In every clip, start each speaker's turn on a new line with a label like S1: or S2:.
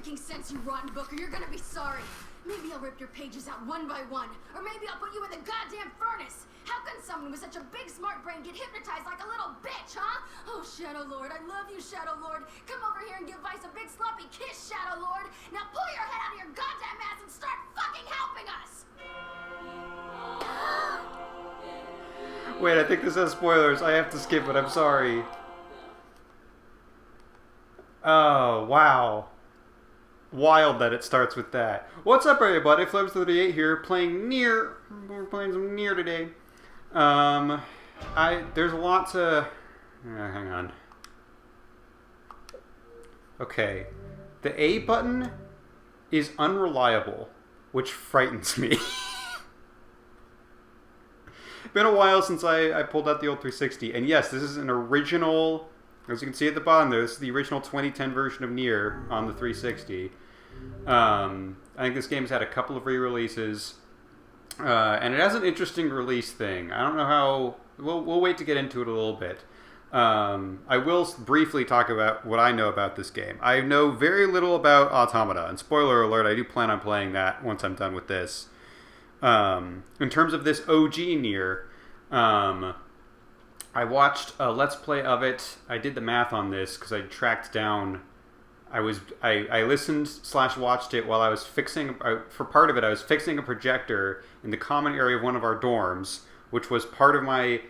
S1: making sense, you rotten book, or you're gonna be sorry. Maybe I'll rip your pages out one by one, or maybe I'll put you in the goddamn furnace. How can someone with such a big smart brain get hypnotized like a little bitch, huh? Oh, Shadow Lord, I love you, Shadow Lord. Come over here and give Weiss a big sloppy kiss, Shadow Lord. Now pull your head out of your goddamn ass and start fucking helping us!
S2: Wait, I think this has spoilers. I have to skip it. I'm sorry. Oh, wow. Wild that it starts with that. What's up, everybody? Flubs38 here, playing NieR. We're playing some NieR today. There's a lot to... hang on. Okay. The A button is unreliable, which frightens me. Been a while since I pulled out the old 360, and yes, this is an original, as you can see at the bottom there, this is the original 2010 version of NieR on the 360. I think this game's had a couple of re-releases, and it has an interesting release thing. I don't know how, we'll wait to get into it a little bit. I will briefly talk about what I know about this game. I know very little about Automata, and spoiler alert, I do plan on playing that once I'm done with this. In terms of this OG NieR, I watched a Let's Play of it. I did the math on this because I tracked down. I listened/watched it while I was fixing. For part of it, I was fixing a projector in the common area of one of our dorms, which was part of my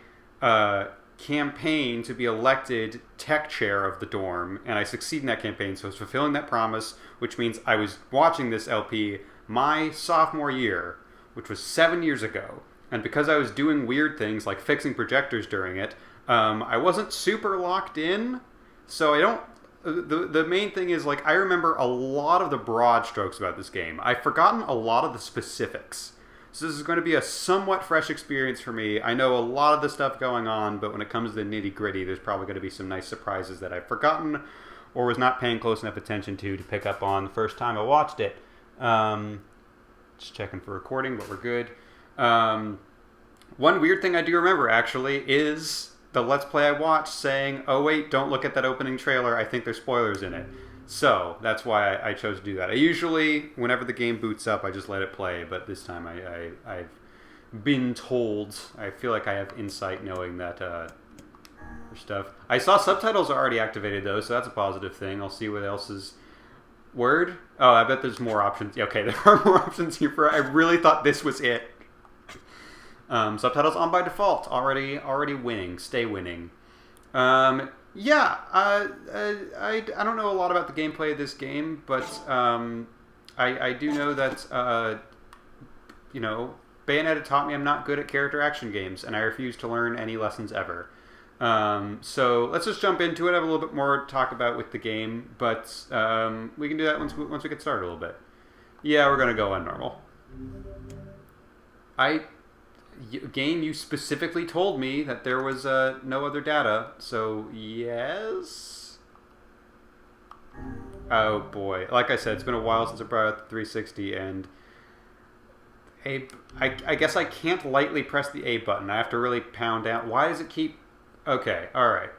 S2: campaign to be elected tech chair of the dorm, and I succeeded in that campaign. So I was fulfilling that promise, which means I was watching this LP my sophomore year, which was 7 years ago. And because I was doing weird things like fixing projectors during it, I wasn't super locked in. So I don't... The main thing is, like, I remember a lot of the broad strokes about this game. I've forgotten a lot of the specifics. So this is going to be a somewhat fresh experience for me. I know a lot of the stuff going on, but when it comes to the nitty-gritty, there's probably going to be some nice surprises that I've forgotten or was not paying close enough attention to pick up on the first time I watched it. Just checking for recording, but we're good. One weird thing I do remember, actually, is the Let's Play I watched saying, oh wait, don't look at that opening trailer, I think there's spoilers in it. So, that's why I chose to do that. I usually, whenever the game boots up, I just let it play, but this time I've been told, I feel like I have insight knowing that stuff. I saw subtitles are already activated, though, so that's a positive thing. I'll see what else is... Word? Oh, I bet there's more options. Okay, there are more options here. I really thought this was it. Subtitles on by default. Already winning. Stay winning. I don't know a lot about the gameplay of this game, but I do know that Bayonetta taught me I'm not good at character action games, and I refuse to learn any lessons ever. So let's just jump into it. I have a little bit more to talk about with the game, but we can do that once we get started a little bit. Yeah, we're going to go on normal. Game, you specifically told me that there was no other data, so yes? Oh boy. Like I said, it's been a while since I brought out the 360, and I guess I can't lightly press the A button. I have to really pound down. Why does it keep... Okay, alright.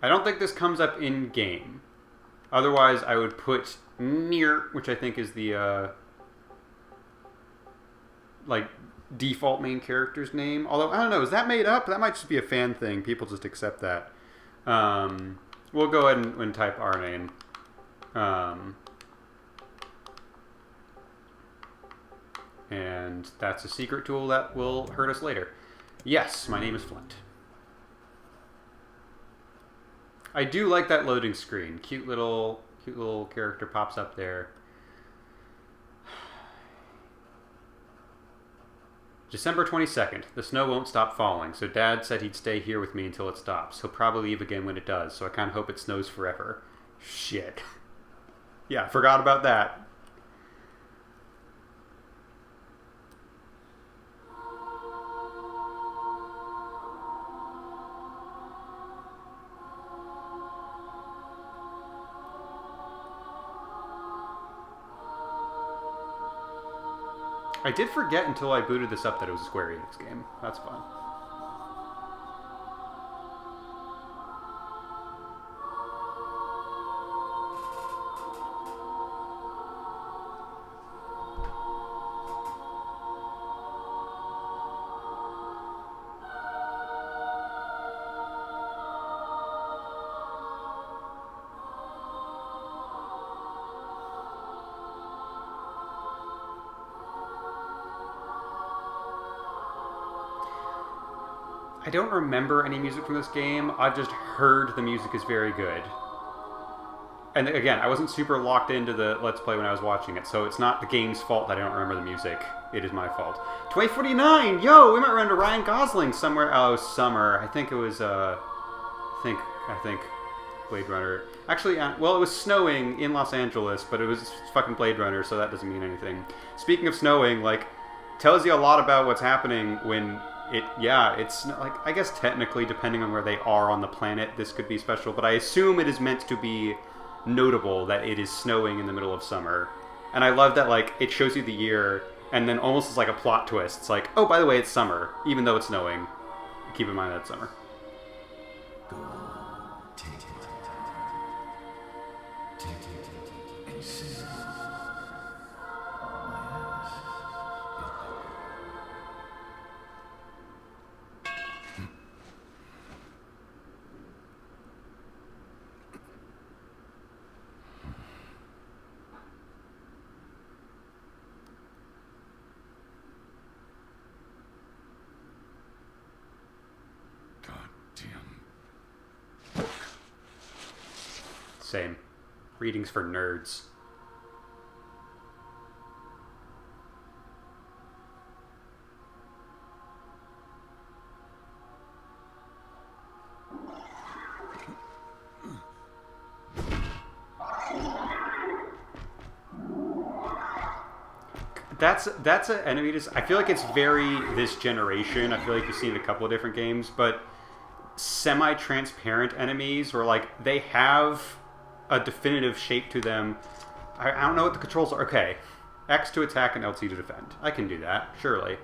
S2: I don't think this comes up in-game. Otherwise, I would put NieR, which I think is the, default main character's name. Although, I don't know, is that made up? That might just be a fan thing. People just accept that. We'll go ahead and type our name. And that's a secret tool that will hurt us later. Yes, my name is Flint. I do like that loading screen. Cute little character pops up there. December 22nd. The snow won't stop falling, so Dad said he'd stay here with me until it stops. He'll probably leave again when it does, so I kind of hope it snows forever. Shit. Yeah, forgot about that. I did forget until I booted this up that it was a Square Enix game. That's fun. I don't remember any music from this game. I've just heard the music is very good. And again, I wasn't super locked into the Let's Play when I was watching it, so it's not the game's fault that I don't remember the music. It is my fault. 2049! Yo, we might run into Ryan Gosling somewhere. Oh, summer. I think it was, I think Blade Runner. Actually, well, it was snowing in Los Angeles, but it was fucking Blade Runner, so that doesn't mean anything. Speaking of snowing, like, tells you a lot about what's happening when it's, like, I guess technically, depending on where they are on the planet, this could be special, but I assume it is meant to be notable that it is snowing in the middle of summer. And I love that, like, it shows you the year, and then almost as like a plot twist. It's like, oh, by the way, it's summer, even though it's snowing. Keep in mind that it's summer. Same. Readings for nerds. That's an enemy. I feel like it's very this generation. I feel like you've seen it in a couple of different games, but semi-transparent enemies where like they have a definitive shape to them. I don't know what the controls are. Okay. X to attack and LT to defend. I can do that, surely.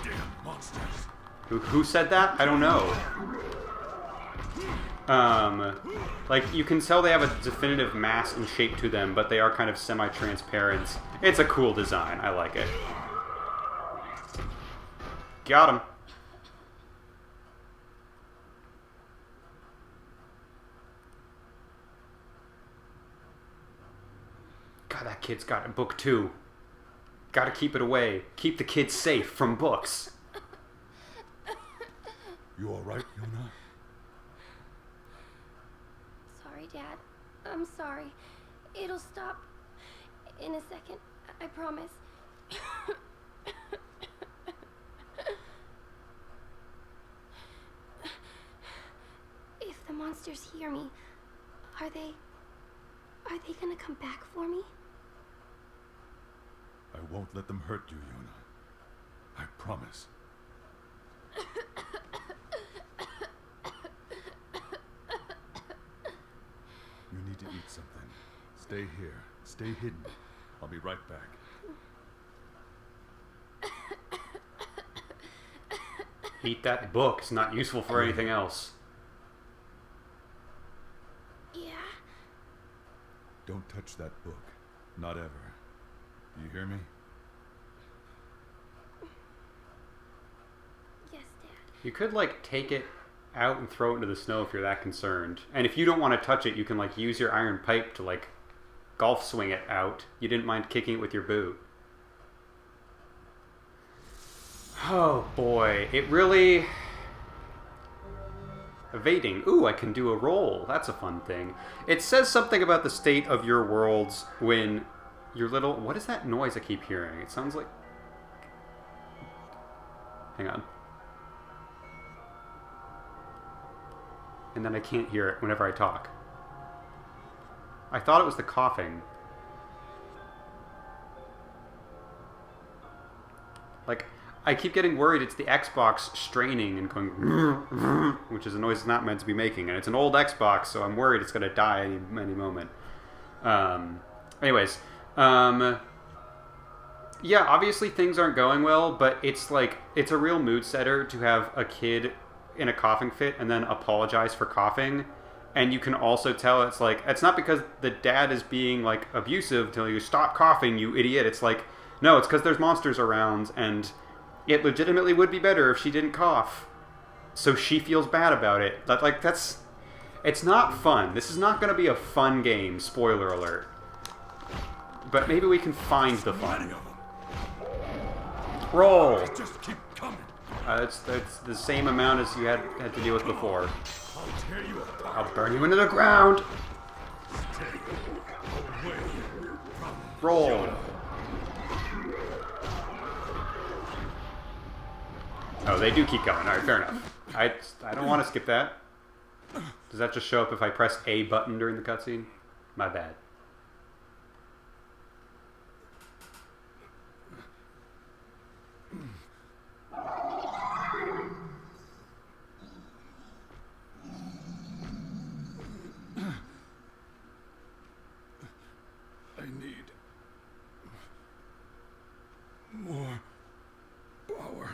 S3: Damn monsters.
S2: Who said that? I don't know. Like, you can tell they have a definitive mass and shape to them, but they are kind of semi-transparent. It's a cool design. I like it. Got him. God, that kid's got a book too. Gotta keep it away. Keep the kids safe from books.
S3: You alright, Yonah?
S4: Sorry, Dad. I'm sorry. It'll stop in a second. I promise. If the monsters hear me, are they gonna come back for me?
S3: I won't let them hurt you, Yonah. I promise. You need to eat something. Stay here. Stay hidden. I'll be right back.
S2: Eat that book. It's not useful for anything else.
S4: Yeah?
S3: Don't touch that book. Not ever. You hear me?
S4: Yes, Dad.
S2: You could, like, take it out and throw it into the snow if you're that concerned. And if you don't want to touch it, you can, like, use your iron pipe to, like, golf swing it out. You didn't mind kicking it with your boot. Oh, boy. It really... Evading. Ooh, I can do a roll. That's a fun thing. It says something about the state of your worlds when your little... What is that noise I keep hearing? It sounds like... Hang on. And then I can't hear it whenever I talk. I thought it was the coughing. Like, I keep getting worried it's the Xbox straining and going, which is a noise it's not meant to be making. And it's an old Xbox, so I'm worried it's going to die any moment. Anyways, yeah, obviously things aren't going well, but it's like, it's a real mood setter to have a kid in a coughing fit and then apologize for coughing. And you can also tell it's like, it's not because the dad is being like abusive till you stop coughing, you idiot. It's like, no, it's because there's monsters around and it legitimately would be better if she didn't cough. So she feels bad about it. It's not fun. This is not going to be a fun game, spoiler alert. But maybe we can find the fun. Roll.
S3: Just keep coming.
S2: It's the same amount as you had to deal with before.
S3: I'll tear you apart.
S2: I'll burn you into the ground.
S3: Stay away from
S2: Roll.
S3: Yonah.
S2: Oh, they do keep going. Alright, fair enough. I don't want to skip that. Does that just show up if I press A button during the cutscene? My bad.
S3: I need more power.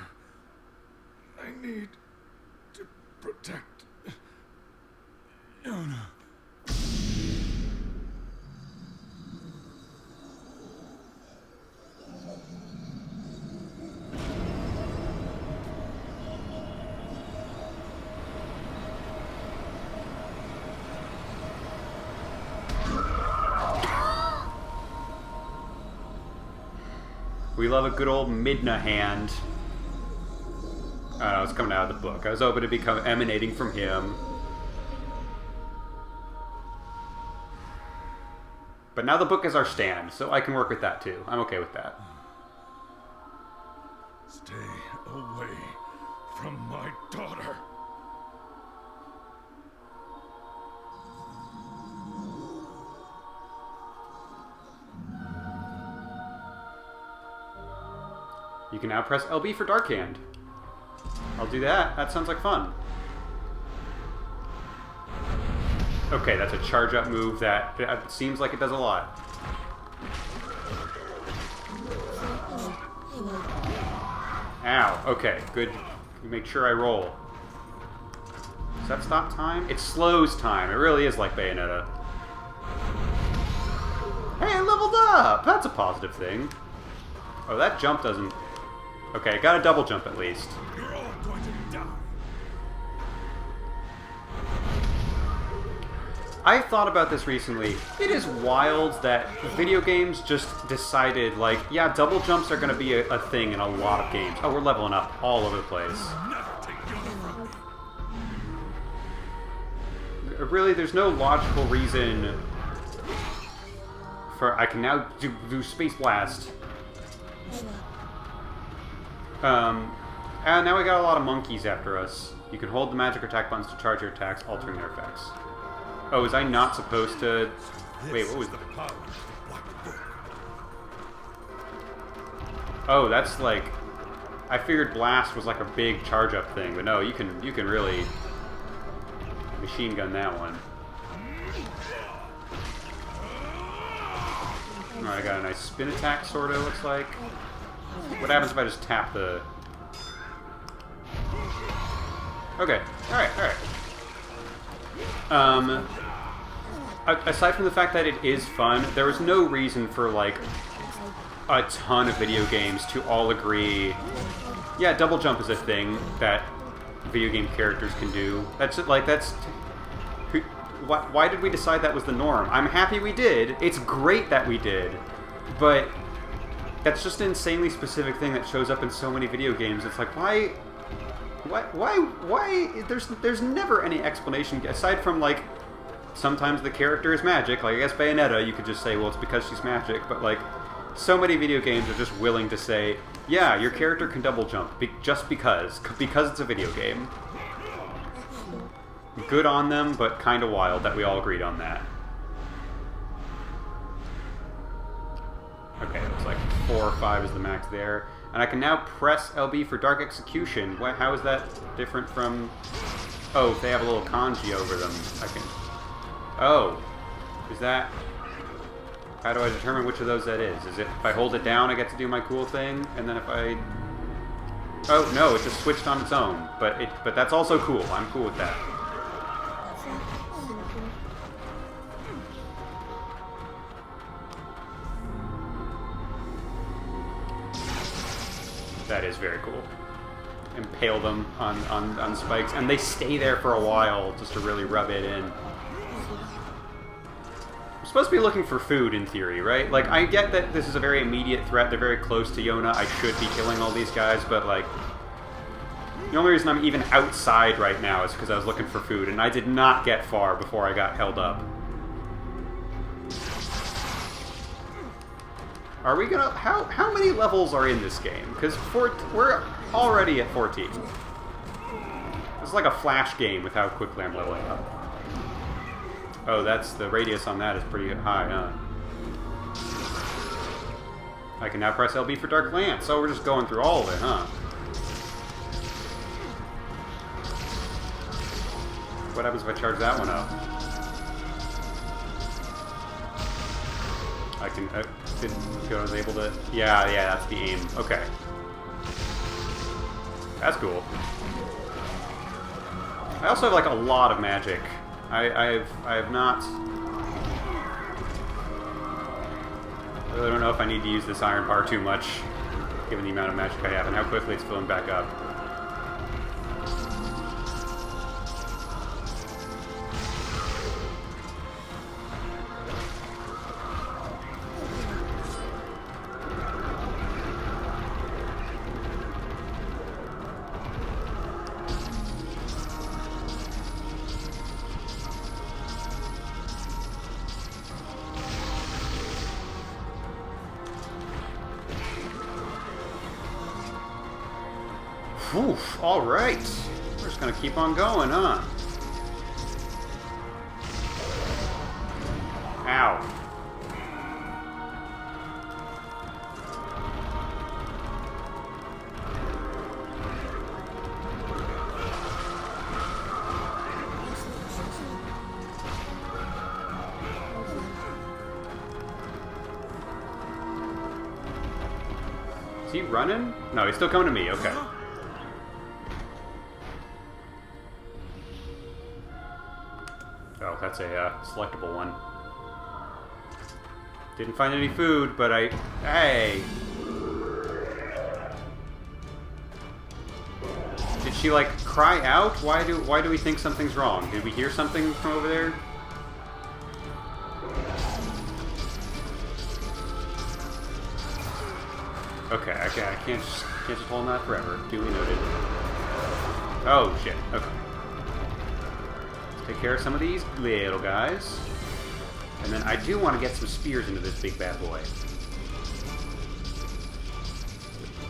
S3: I need to protect Yonah.
S2: We love a good old Midna hand. It's coming out of the book. I was hoping to become emanating from him. But now the book is our stand, so I can work with that too. I'm okay with that.
S3: Stay away from my daughter.
S2: You can now press LB for Dark Hand. I'll do that. That sounds like fun. Okay, that's a charge up move that seems like it does a lot. Ow. Okay, good. Make sure I roll. Does that stop time? It slows time. It really is like Bayonetta. Hey, I leveled up! That's a positive thing. Oh, that jump doesn't... Okay, got a double jump at least.
S3: You're all going to die.
S2: I thought about this recently. It is wild that video games just decided, like, yeah, double jumps are going to be a thing in a lot of games. Oh, we're leveling up all over the place.
S3: Never take Yonah from me.
S2: Really, there's no logical reason for... I can now do Space Blast. And now we got a lot of monkeys after us. You can hold the magic or attack buttons to charge your attacks, altering their effects. Oh, was I not supposed to... Wait, what was
S3: the
S2: that?
S3: power of the Black Book.
S2: Oh, that's like... I figured Blast was like a big charge-up thing, but no, you can really machine gun that one. Alright, I got a nice spin attack, sorta, looks like. What happens if I just tap the... Okay, alright. Aside from the fact that it is fun, there was no reason for, like, a ton of video games to all agree, yeah, double jump is a thing that video game characters can do. Why did we decide that was the norm? I'm happy we did. It's great that we did. But that's just an insanely specific thing that shows up in so many video games. It's like, why? There's never any explanation aside from, like, sometimes the character is magic. Like, I guess Bayonetta, you could just say, well, it's because she's magic. But, like, so many video games are just willing to say, yeah, your character can double jump just because it's a video game. Good on them, but kind of wild that we all agreed on that. Okay, looks like 4 or 5 is the max there. And I can now press LB for Dark Execution. How is that different from... Oh, they have a little kanji over them. I can... Oh. Is that... How do I determine which of those that is? Is it if I hold it down, I get to do my cool thing? And then if I... Oh, no, it just switched on its own. But that's also cool. I'm cool with that. That is very cool. Impale them on spikes, and they stay there for a while just to really rub it in. I'm supposed to be looking for food in theory, right? Like, I get that this is a very immediate threat, they're very close to Yonah, I should be killing all these guys, but like... The only reason I'm even outside right now is because I was looking for food, and I did not get far before I got held up. Are we gonna... How many levels are in this game? Because we're already at 14. This is like a Flash game with how quickly I'm leveling up. Oh, that's... the radius on that is pretty high, huh? I can now press LB for Dark Lance, so we're just going through all of it, huh? What happens if I charge that one up? I can... I was able to... Yeah, that's the aim. Okay. That's cool. I also have, like, a lot of magic. I have not... I really don't know if I need to use this iron bar too much, given the amount of magic I have and how quickly it's filling back up. Oof, alright. We're just gonna keep on going, huh? Ow. Is he running? No, he's still coming to me, okay. Oh, that's a selectable one. Didn't find any food, but Hey! Did she, like, cry out? Why do we think something's wrong? Did we hear something from over there? Okay, I can't just hold on that forever. Duly noted. Oh, shit. Okay. Take care of some of these little guys. And then I do want to get some spears into this big bad boy.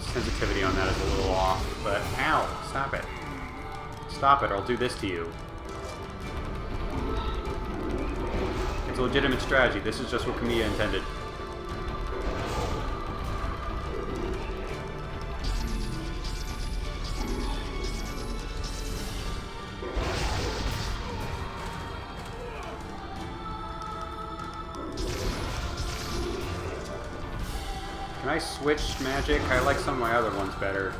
S2: Sensitivity on that is a little off, but ow, stop it. Stop it, or I'll do this to you. It's a legitimate strategy. This is just what Kamiya intended. Can I switch magic? I like some of my other ones better.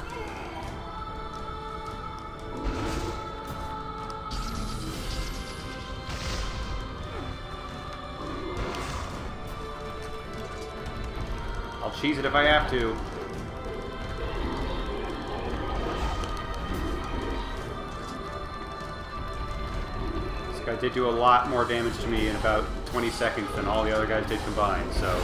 S2: I'll cheese it if I have to. This guy did do a lot more damage to me in about 20 seconds than all the other guys did combined, so...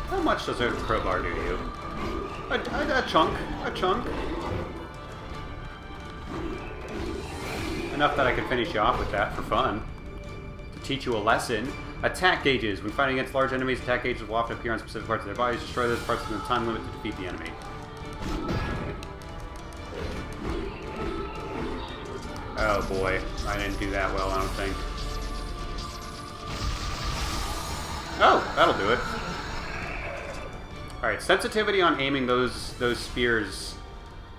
S2: How much does a crowbar do you? A chunk. A chunk. Enough that I can finish you off with that for fun. To teach you a lesson. Attack gauges. When fighting against large enemies, attack gauges will often appear on specific parts of their bodies. Destroy those parts within the time limit to defeat the enemy. Oh boy. I didn't do that well, I don't think. Oh, that'll do it. Alright, sensitivity on aiming those spears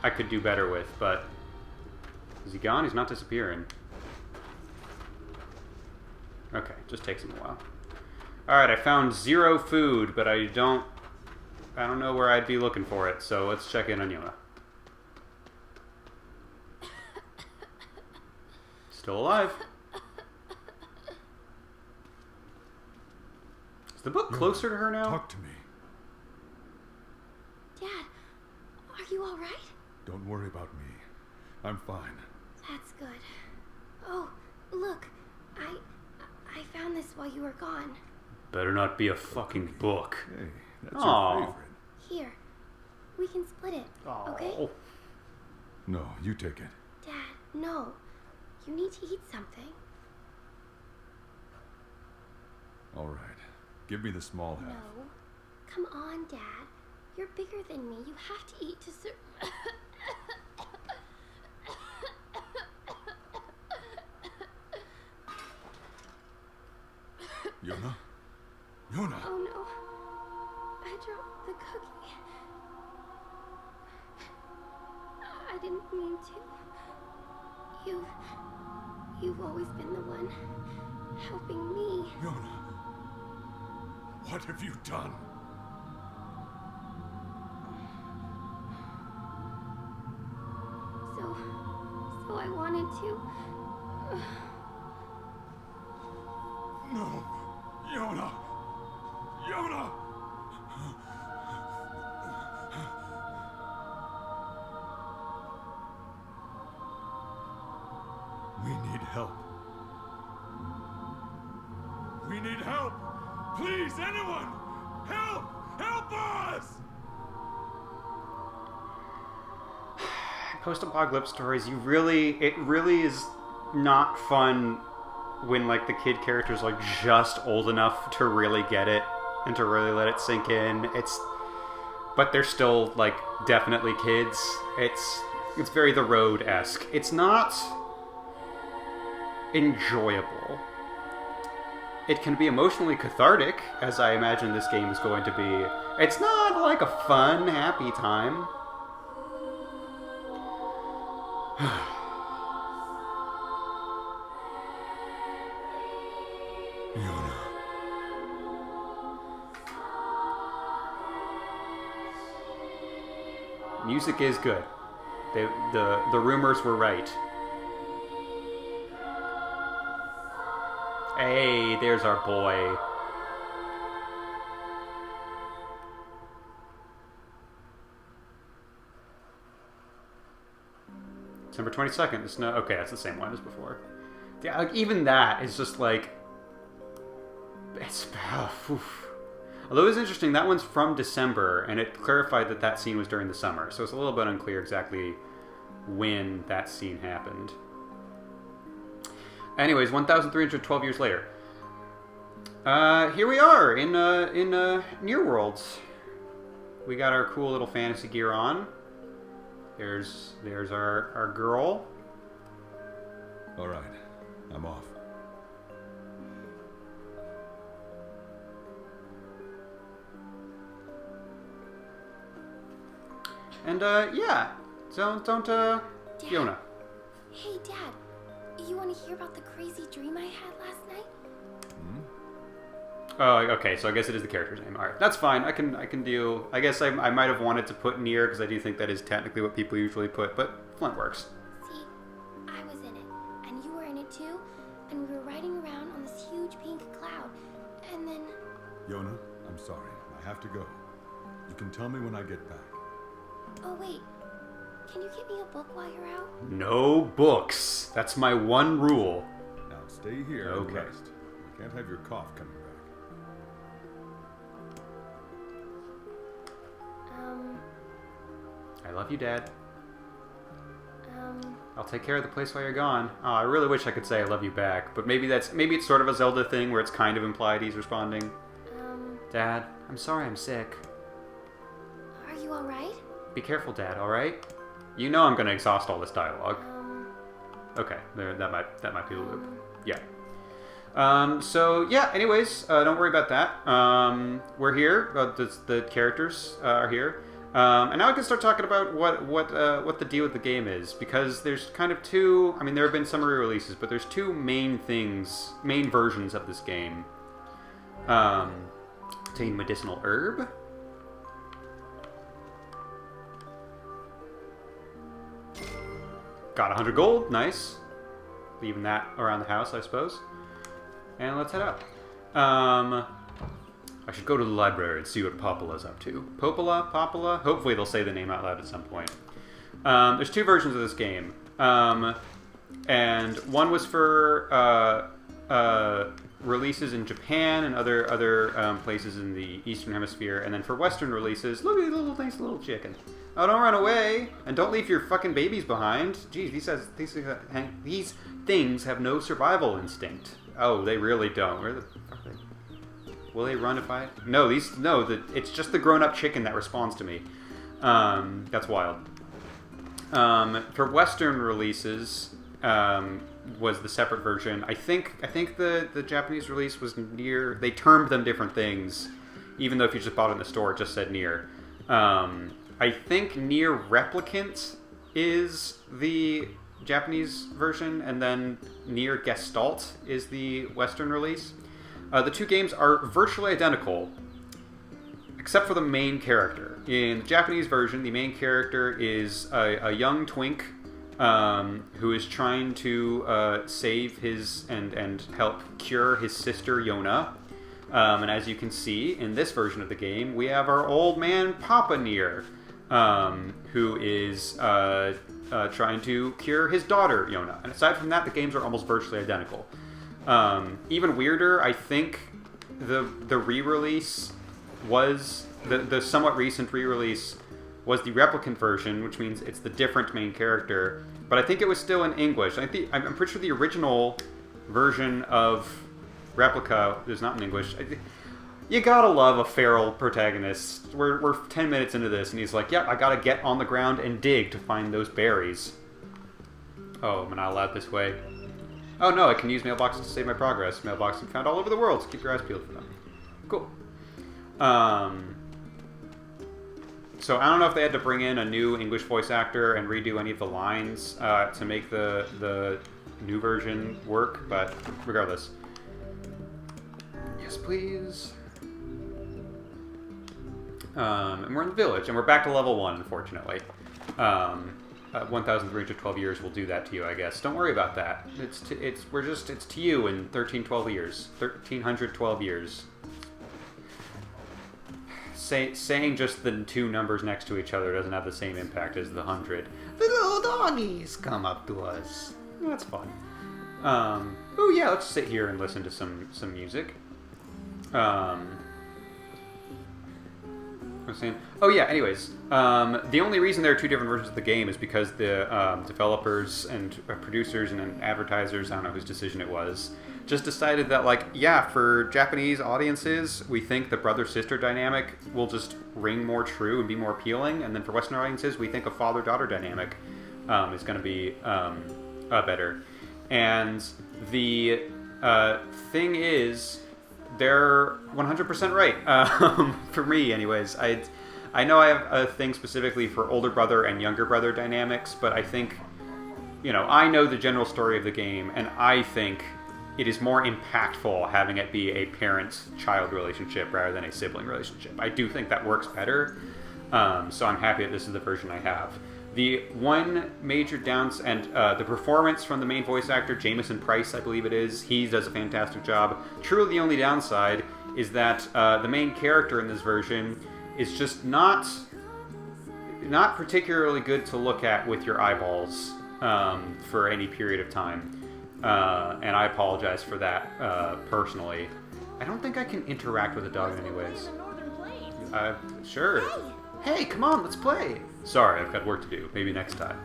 S2: I could do better with, but... Is he gone? He's not disappearing. Okay, just takes him a while. Alright, I found 0 food, but I don't I don't know where I'd be looking for it, so let's check in on Yonah. Still alive. Is the book closer to her now?
S3: Talk to me.
S4: Dad, are you all right?
S3: Don't worry about me. I'm fine.
S4: That's good. Oh, look. I found this while you were gone.
S2: Better not be a fucking book.
S3: Hey, that's
S2: Aw.
S3: your favorite.
S4: Here. We can split it. Okay?
S2: Oh.
S3: No, you take it.
S4: Dad, no. You need to eat something.
S3: All right. Give me the small half.
S4: No. Come on, Dad. You're bigger than me. You have to eat to survive.
S3: Yonah? Yonah!
S4: Oh no. I dropped the cookie. I didn't mean to. You've always been the one helping me.
S3: Yonah! What have you done?
S4: So I wanted to.
S3: No! Yonah! Yonah! We need help. We need help! Please, anyone! Help! Help us!
S2: Post-apocalypse stories, it really is not fun when, like, the kid character's, like, just old enough to really get it and to really let it sink in. But they're still, like, definitely kids. It's very The Road-esque. It's not enjoyable. It can be emotionally cathartic, as I imagine this game is going to be. It's not, like, a fun, happy time.
S3: Yonah.
S2: Music is good. The rumors were right. Hey, there's our boy. December 22nd. It's no, okay, that's the same one as before. Yeah, like, even that is just like... It's... oof. Although it's interesting, that one's from December, and it clarified that that scene was during the summer, so it's a little bit unclear exactly when that scene happened. Anyways, 1,312 years later. Here we are in NieR Worlds. We got our cool little fantasy gear on. There's our girl.
S3: All right, I'm off.
S2: And yeah, don't
S4: Dad.
S2: Yonah.
S4: Hey, Dad. You want to hear about the crazy dream I had last night?
S2: Oh, okay. So I guess it is the character's name. All right, that's fine. I can deal. I guess I might have wanted to put NieR because I do think that is technically what people usually put, but Flint works.
S4: See, I was in it, and you were in it too, and we were riding around on this huge pink cloud, and then...
S3: Yonah, I'm sorry. I have to go. You can tell me when I get back.
S4: Oh, wait. Can you get me a book while you're out?
S2: No books. That's my one rule.
S3: Now stay here
S2: Okay.
S3: and rest. I can't have your cough coming back.
S2: I love you, Dad. I'll take care of the place while you're gone. Oh, I really wish I could say I love you back, but maybe it's sort of a Zelda thing where it's kind of implied he's responding. Dad, I'm sorry I'm sick.
S4: Are you alright?
S2: Be careful, Dad, alright? You know I'm gonna exhaust all this dialogue. Okay, that might be the loop. Yeah. So, yeah, anyways, don't worry about that. We're here. The characters are here. And now I can start talking about what the deal with the game is, because there's kind of two... I mean, there have been some re-releases, but there's two main versions of this game. Obtain medicinal herb. Got 100 gold. Nice. Leaving that around the house, I suppose. And let's head out. I should go to the library and see what Popola's up to. Popola? Hopefully they'll say the name out loud at some point. There's 2 versions of this game. And one was for releases in Japan and other places in the Eastern Hemisphere. And then for Western releases, look at the nice little chicken. Oh, don't run away! And don't leave your fucking babies behind. Jeez, these things have no survival instinct. Oh, they really don't. Where the fuck are they? Will they run if I... No, it's just the grown-up chicken that responds to me. That's wild. For Western releases, was the separate version. I think the Japanese release was NieR. They termed them different things, even though if you just bought it in the store, it just said NieR. I think NieR Replicant is the Japanese version, and then NieR Gestalt is the Western release. The 2 games are virtually identical, except for the main character. In the Japanese version, the main character is a young twink who is trying to save his and help cure his sister Yonah. And as you can see, in this version of the game, we have our old man Papa NieR, who is trying to cure his daughter Yonah. And aside from that, the games are almost virtually identical. Even weirder, I think the re-release was the somewhat recent re-release was the replicant version, which means it's the different main character. But I think it was still in English. I'm pretty sure the original version of Replica is not in English. You gotta love a feral protagonist. We're 10 minutes into this, and he's like, "Yep, I gotta get on the ground and dig to find those berries." Oh, am I not allowed this way? Oh no, I can use mailboxes to save my progress. Mailboxes can be found all over the world, so keep your eyes peeled for them. Cool. So I don't know if they had to bring in a new English voice actor and redo any of the lines to make the new version work, but regardless. Yes, please. And we're in the village, and we're back to level 1, unfortunately. 1,312 years will do that to you, I guess. Don't worry about that. It's to you in 1312 years. 1,312 years. Saying just the 2 numbers next to each other doesn't have the same impact as the 100. Little doggies come up to us. That's fun. Oh yeah, let's sit here and listen to some music. I was saying, oh yeah, anyways, the only reason there are 2 different versions of the game is because the developers and producers and advertisers, I don't know whose decision it was, just decided that, like, yeah, for Japanese audiences, we think the brother-sister dynamic will just ring more true and be more appealing, and then for Western audiences, we think a father-daughter dynamic is going to be better. And the thing is, they're 100% right. For me, anyways. I know I have a thing specifically for older brother and younger brother dynamics, but I think, I know the general story of the game, and I think it is more impactful having it be a parent-child relationship rather than a sibling relationship. I do think that works better, so I'm happy that this is the version I have. The one major downside, and the performance from the main voice actor, Jameson Price, I believe it is, he does a fantastic job. Truly the only downside is that the main character in this version is just not particularly good to look at with your eyeballs for any period of time. And I apologize for that personally. I don't think I can interact with a dog in any ways. Sure. Hey, come on, let's play. Sorry, I've got work to do. Maybe next time.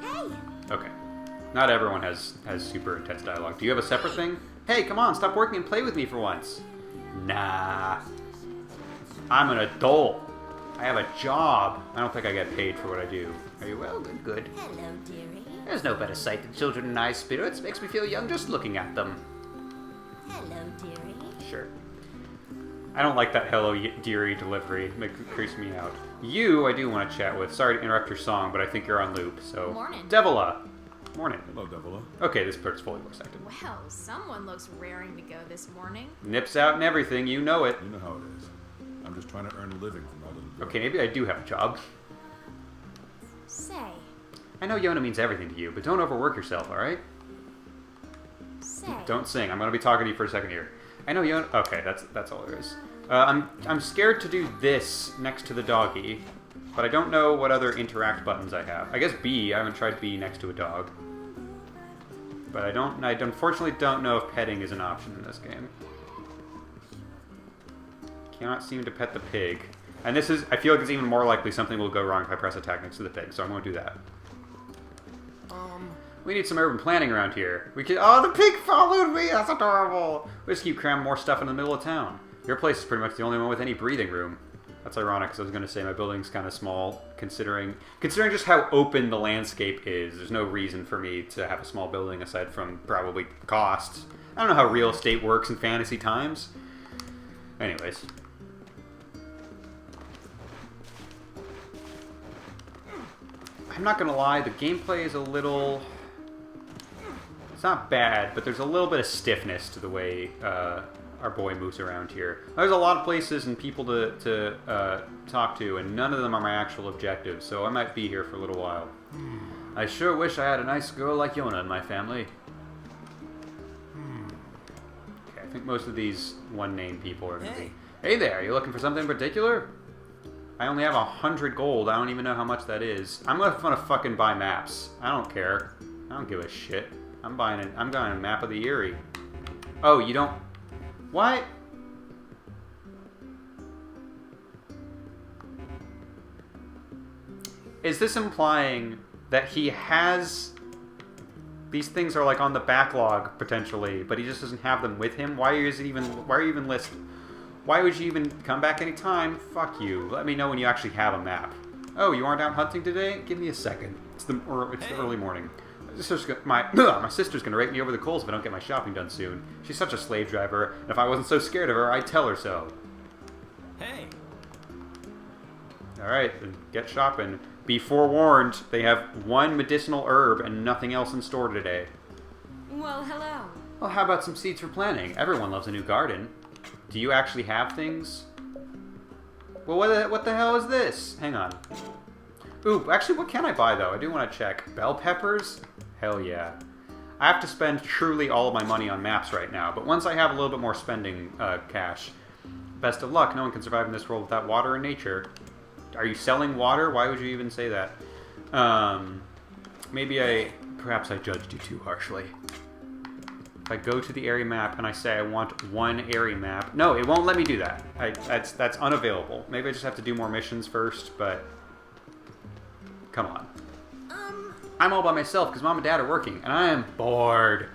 S4: Hey.
S2: Okay. Not everyone has super intense dialogue. Do you have a separate thing? Hey, come on, stop working and play with me for once. Nah. I'm an adult. I have a job. I don't think I get paid for what I do. Are you well? Good.
S4: Hello, dearie.
S2: There's no better sight than children in nice spirits. Makes me feel young just looking at them.
S4: Hello, dearie.
S2: Sure. I don't like that hello dearie delivery. It creeps me out. You, I do want to chat with. Sorry to interrupt your song, but I think you're on loop, so...
S1: Morning.
S2: Devola. Morning.
S3: Hello, Devola.
S2: Okay, this part's fully voice acted.
S1: Well, someone looks raring to go this morning.
S2: Nips out and everything, you know it.
S3: You know how it is. I'm just trying to earn a living for my little girl.
S2: Okay, maybe I do have a job.
S1: Say,
S2: I know Yonah means everything to you, but don't overwork yourself, alright?
S4: Say.
S2: Don't sing. I'm going to be talking to you for a second here. I know Yonah... Okay, that's all there is. I'm scared to do this next to the doggy, but I don't know what other interact buttons I have. I guess B. I haven't tried B next to a dog. But I unfortunately don't know if petting is an option in this game. Cannot seem to pet the pig. And this is... I feel like it's even more likely something will go wrong if I press attack next to the pig, so I'm going to do that. We need some urban planning around here. We could... Oh, the pig followed me! That's adorable! We just keep cramming more stuff in the middle of town. Your place is pretty much the only one with any breathing room. That's ironic, because I was going to say my building's kind of small, considering just how open the landscape is. There's no reason for me to have a small building aside from probably cost. I don't know how real estate works in fantasy times. Anyways. I'm not going to lie, the gameplay is a little... It's not bad, but there's a little bit of stiffness to the way our boy moves around here. There's a lot of places and people to talk to, and none of them are my actual objectives, so I might be here for a little while. I sure wish I had a nice girl like Yonah in my family. Okay, I think most of these one-name people are going to be... Hey there, you looking for something in particular? I only have 100 gold. I don't even know how much that is. I'm gonna fucking buy maps. I don't care. I don't give a shit. I'm buying a map of the Eyrie. Oh, you don't... What? Is this implying that he has... These things are like on the backlog, potentially, but he just doesn't have them with him? Why are you even listed? Why would you even come back anytime? Fuck you. Let me know when you actually have a map. Oh, you aren't out hunting today? Give me a second. It's the early morning. My sister's gonna rake me over the coals if I don't get my shopping done soon. She's such a slave driver, and if I wasn't so scared of her, I'd tell her so.
S5: Hey.
S2: Alright, then get shopping. Be forewarned, they have one medicinal herb and nothing else in store today.
S1: Well, hello.
S2: Well, how about some seeds for planting? Everyone loves a new garden. Do you actually have things? Well, what the hell is this? Hang on. Ooh, actually, what can I buy, though? I do want to check. Bell peppers? Hell yeah. I have to spend truly all of my money on maps right now, but once I have a little bit more spending cash, best of luck. No one can survive in this world without water and nature. Are you selling water? Why would you even say that? Perhaps I judged you too harshly. If I go to the area map and I say I want one area map... No, it won't let me do that. That's unavailable. Maybe I just have to do more missions first, but... Come on. I'm all by myself because Mom and Dad are working, and I am bored.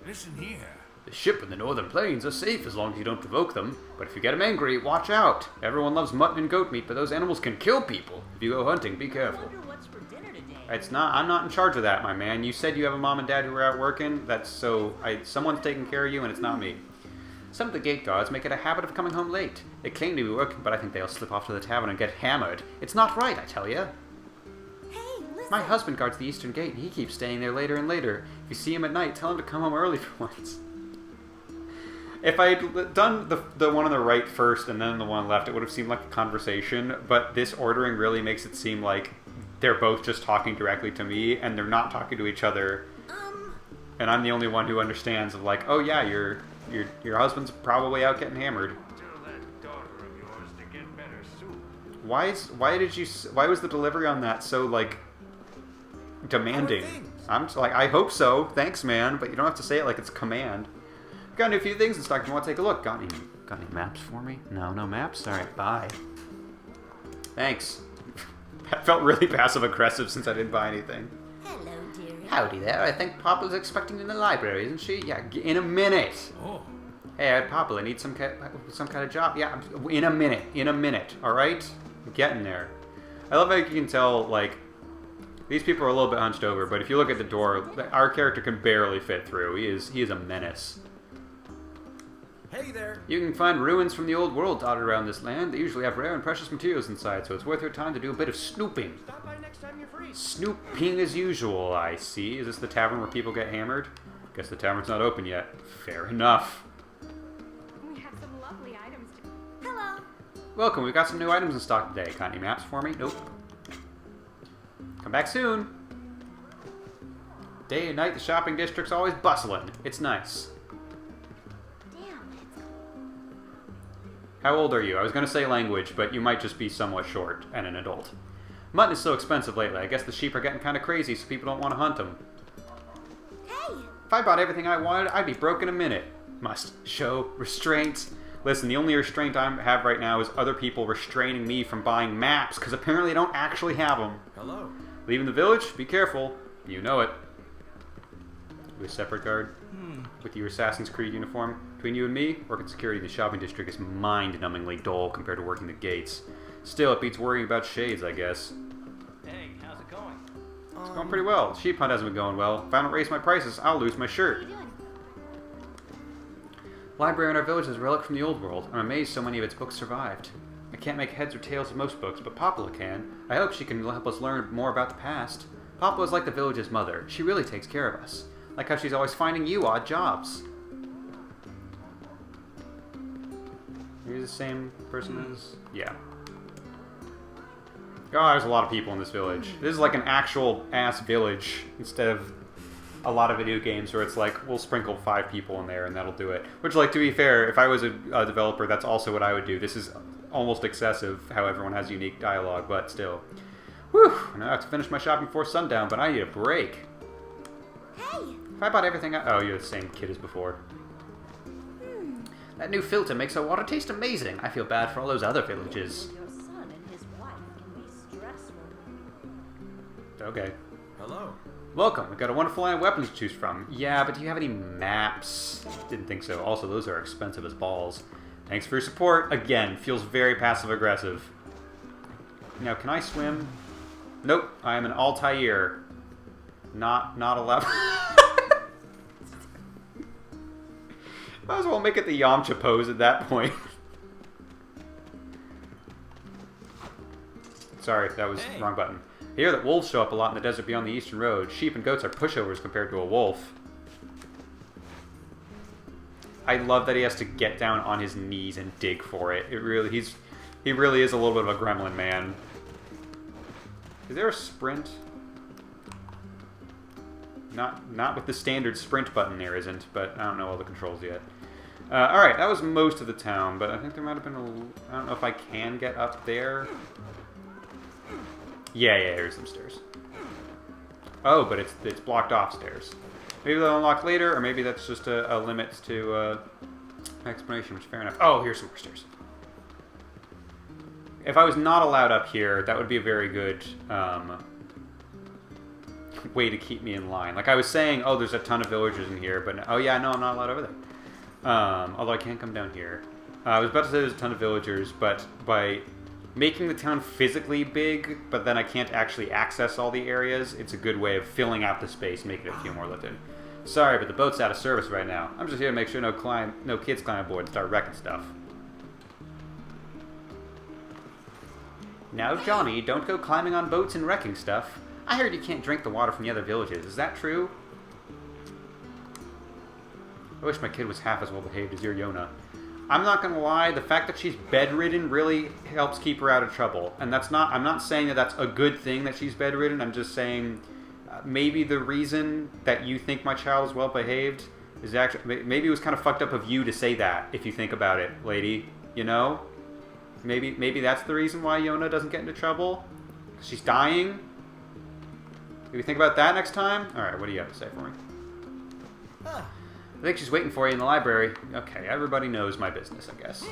S5: Listen here.
S2: The ship and the northern plains are safe as long as you don't provoke them, but if you get them angry, watch out. Everyone loves mutton and goat meat, but those animals can kill people. If you go hunting, be careful.
S5: What's for dinner today?
S2: I'm not in charge of that, my man. You said you have a mom and dad who are out working. Someone's taking care of you, and it's not me. Some of the gate guards make it a habit of coming home late. They claim to be working, but I think they'll slip off to the tavern and get hammered. It's not right, I tell you.
S4: Hey, listen.
S2: My husband guards the eastern gate, and he keeps staying there later and later. If you see him at night, tell him to come home early for once. If I had done the one on the right first and then the one left, it would have seemed like a conversation, but this ordering really makes it seem like they're both just talking directly to me, and they're not talking to each other. And I'm the only one who understands of like, oh yeah, your husband's probably out getting hammered.
S5: Tell that daughter of yours to get better soon.
S2: Why was the delivery on that so like demanding?
S5: How are things?
S2: I'm just like, I hope so. Thanks, man, but you don't have to say it like it's a command. Got a few things in stock. If you want to take a look. Got any maps for me? No maps? Alright, bye. Thanks. That felt really passive-aggressive since I didn't buy anything.
S4: Hello, dearie.
S2: Howdy there. I think Popola's expecting you in the library, isn't she? Yeah, in a minute.
S5: Oh.
S2: Hey, Popola, need some kind of job? Yeah, in a minute. Alright? I'm getting there. I love how you can tell, like, these people are a little bit hunched over, but if you look at the door, our character can barely fit through. He is a menace.
S5: Hey there.
S2: You can find ruins from the old world dotted around this land. They usually have rare and precious materials inside, so it's worth your time to do a bit of snooping.
S5: Stop by next time you're free.
S2: Snooping as usual, I see. Is this the tavern where people get hammered? Guess the tavern's not open yet. Fair enough.
S1: We have some lovely items to...
S4: Hello.
S2: Welcome, we've got some new items in stock today. Got any maps for me? Nope. Come back soon. Day and night, the shopping district's always bustling. It's nice.
S4: Damn, it's
S2: How old are you? I was going to say language, but you might just be somewhat short and an adult. Mutton is so expensive lately. I guess the sheep are getting kind of crazy, so people don't want to hunt them.
S4: Hey!
S2: If I bought everything I wanted, I'd be broke in a minute. Must show restraint. Listen, the only restraint I have right now is other people restraining me from buying maps, because apparently I don't actually have them.
S3: Hello.
S2: Leaving the village? Be careful. You know it. You a separate guard? With your Assassin's Creed uniform? Between you and me, working security in the shopping district is mind-numbingly dull compared to working the gates. Still, it beats worrying about shades, I guess.
S5: Hey, how's it going?
S2: It's going pretty well. The sheep hunt hasn't been going well. If I don't raise my prices, I'll lose my
S4: What are
S2: shirt.
S4: you doing?
S2: Library in our village is a relic from the old world. I'm amazed so many of its books survived. I can't make heads or tails of most books, but Popola can. I hope she can help us learn more about the past. Popola is like the village's mother. She really takes care of us. Like how she's always finding you odd jobs. You're the same person as... Yeah. Oh, there's a lot of people in this village. This is like an actual ass village instead of a lot of video games where it's like, we'll sprinkle 5 people in there and that'll do it. Which, like, to be fair, if I was a developer, that's also what I would do. This is almost excessive how everyone has unique dialogue, but still. Whew! Now I have to finish my shopping before sundown, but I need a break.
S4: Hey!
S2: If I bought everything oh, you're the same kid as before. That new filter makes our water taste amazing. I feel bad for all those other villages.
S6: Your son and his wife can be stressful.
S2: Okay.
S3: Hello.
S2: Welcome. We've got a wonderful line of weapons to choose from. Yeah, but do you have any maps? Didn't think so. Also, those are expensive as balls. Thanks for your support. Again, feels very passive-aggressive. Now, can I swim? Nope. I am an Altair. Not allowed. Might as well make it the Yamcha pose at that point. Sorry, that was
S5: Hey.
S2: wrong button. I hear that wolves show up a lot in the desert beyond the eastern road. Sheep and goats are pushovers compared to a wolf. I love that he has to get down on his knees and dig for it. He really is a little bit of a gremlin, man. Is there a sprint? Not with the standard sprint button there isn't, but I don't know all the controls yet. Alright, that was most of the town, but I think there might have been I don't know if I can get up there. Yeah, here's some stairs. Oh, but it's blocked off stairs. Maybe they'll unlock later, or maybe that's just a limit to explanation, which is fair enough. Oh, here's some more stairs. If I was not allowed up here, that would be a very good way to keep me in line. Like I was saying, oh, there's a ton of villagers in here, but oh yeah, no, I'm not allowed over there. Although I can't come down here. I was about to say there's a ton of villagers, but by making the town physically big, but then I can't actually access all the areas, it's a good way of filling out the space, making it feel more lived in. Sorry, but the boat's out of service right now. I'm just here to make sure no kids climb aboard and start wrecking stuff. Now, Johnny, don't go climbing on boats and wrecking stuff. I heard you can't drink the water from the other villages. Is that true? I wish my kid was half as well behaved as your Yonah. I'm not gonna lie, the fact that she's bedridden really helps keep her out of trouble. And I'm not saying that that's a good thing that she's bedridden. I'm just saying maybe the reason that you think my child is well behaved is actually, maybe it was kind of fucked up of you to say that, if you think about it, lady. You know? Maybe that's the reason why Yonah doesn't get into trouble? She's dying? Maybe think about that next time? Alright, what do you have to say for me? I think she's waiting for you in the library. Okay, everybody knows my business, I guess.